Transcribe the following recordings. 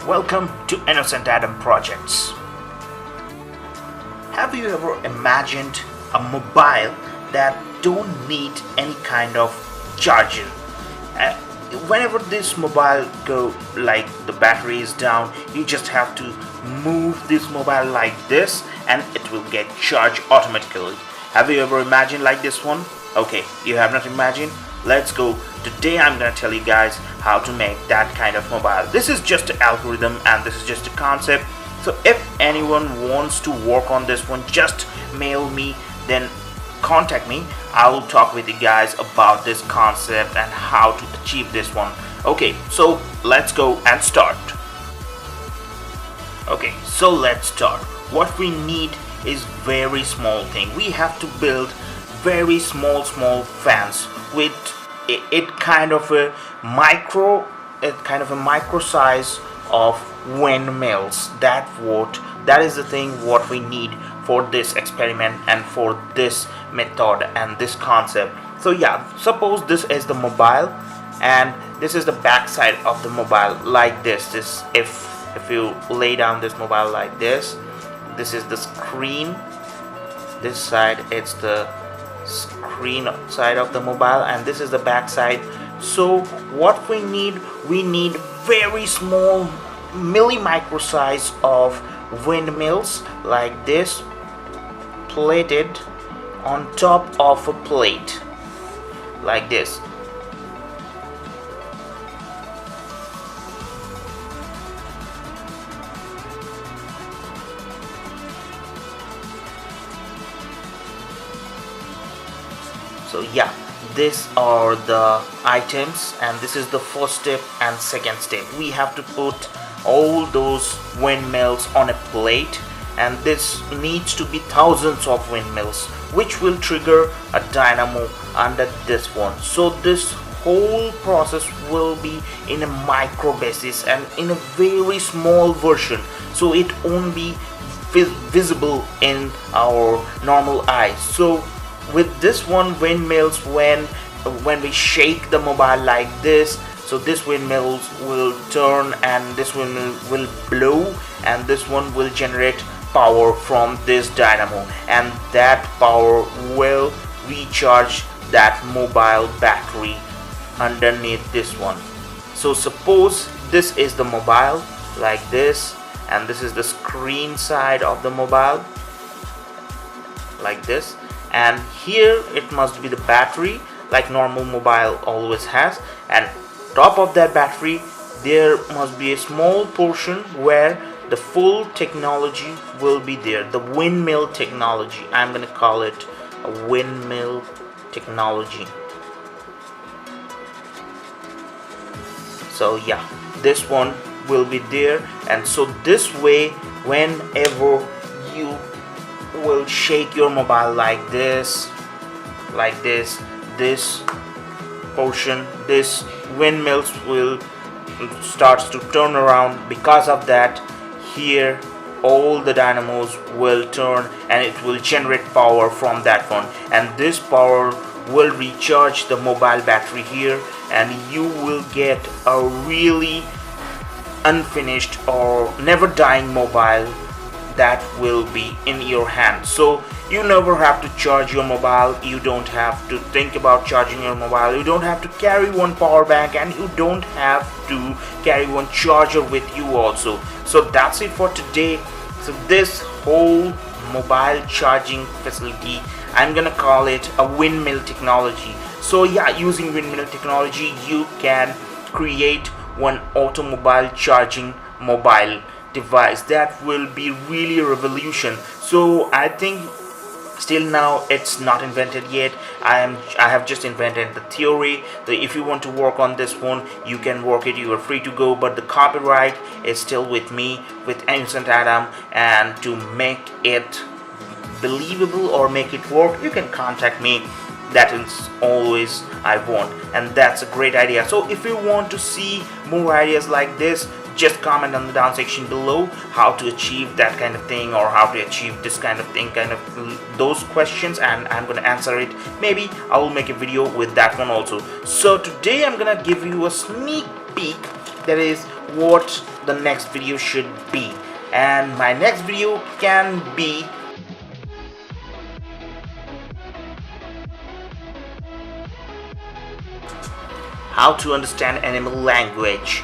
Welcome to InnocentAdam projects. Have you ever imagined a mobile that don't need any kind of charger? Whenever this mobile go like the battery is down, you just have to move this mobile like this and it will get charged automatically. Have you ever imagined like this one? Okay, you have not imagined? Let's go. Today I'm gonna tell you guys how to make that kind of mobile. This is just an algorithm and this is just a concept. So if anyone wants to work on this one, just mail me, then contact me. I will talk with you guys about this concept and how to achieve this one. Okay, so let's go and start. Okay, so let's start. What we need is very small thing. We have to build very small fans with it kind of a micro size of windmills. That is the thing what we need for this experiment and for this method and this concept. So yeah, suppose this is the mobile and this is the back side of the mobile like this. If you lay down this mobile like this is the screen. This side it's the screen side of the mobile and this is the back side. So what we need very small micro size of windmills like this, plated on top of a plate like this. So yeah, these are the items and this is the first step and second step. We have to put all those windmills on a plate and this needs to be thousands of windmills which will trigger a dynamo under this one. So this whole process will be in a micro basis and in a very small version, so it won't be visible in our normal eyes. So with this one windmills, when we shake the mobile like this, so this windmill will turn and this windmill will blow and this one will generate power from this dynamo and that power will recharge that mobile battery underneath this one. So suppose this is the mobile like this and this is the screen side of the mobile like this, and here it must be the battery like normal mobile always has, and top of that battery there must be a small portion where the full technology will be there, the windmill technology. I'm gonna call it a windmill technology. So yeah, this one will be there, and so this way whenever you will shake your mobile like this portion, this windmills will starts to turn around. Because of that, here all the dynamos will turn and it will generate power from that one, and this power will recharge the mobile battery here and you will get a really unfinished or never dying mobile that will be in your hand. So you never have to charge your mobile, you don't have to think about charging your mobile, you don't have to carry one power bank, and you don't have to carry one charger with you also. So that's it for today. So this whole mobile charging facility, I'm gonna call it a windmill technology. So yeah, using windmill technology you can create one automobile charging mobile device that will be really a revolution. So I think still now it's not invented yet. I have just invented the theory. So if you want to work on this one, you can work it, you are free to go, but the copyright is still with me, with InnocentAdam, and to make it believable or make it work, you can contact me. That is always I want, and that's a great idea. So if you want to see more ideas like this, just comment on the down section below how to achieve that kind of thing or how to achieve this kind of thing, those questions, and I'm gonna answer it. Maybe I will make a video with that one also. So today I'm gonna give you a sneak peek that is what the next video should be. And my next video can be how to understand animal language.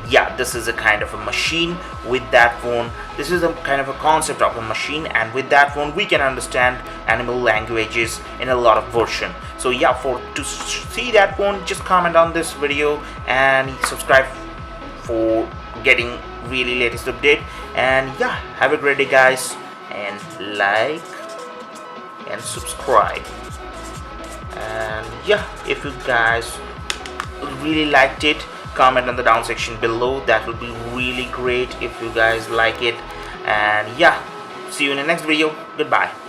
Yeah, this is a kind of a machine. With that phone, this is a kind of a concept of a machine, and with that phone we can understand animal languages in a lot of version. So yeah, to see that phone, just comment on this video and subscribe for getting really latest update. And yeah, have a great day guys, and like and subscribe. And yeah, if you guys really liked it, comment on the down section below. That will be really great if you guys like it. And yeah, see you in the next video. Goodbye.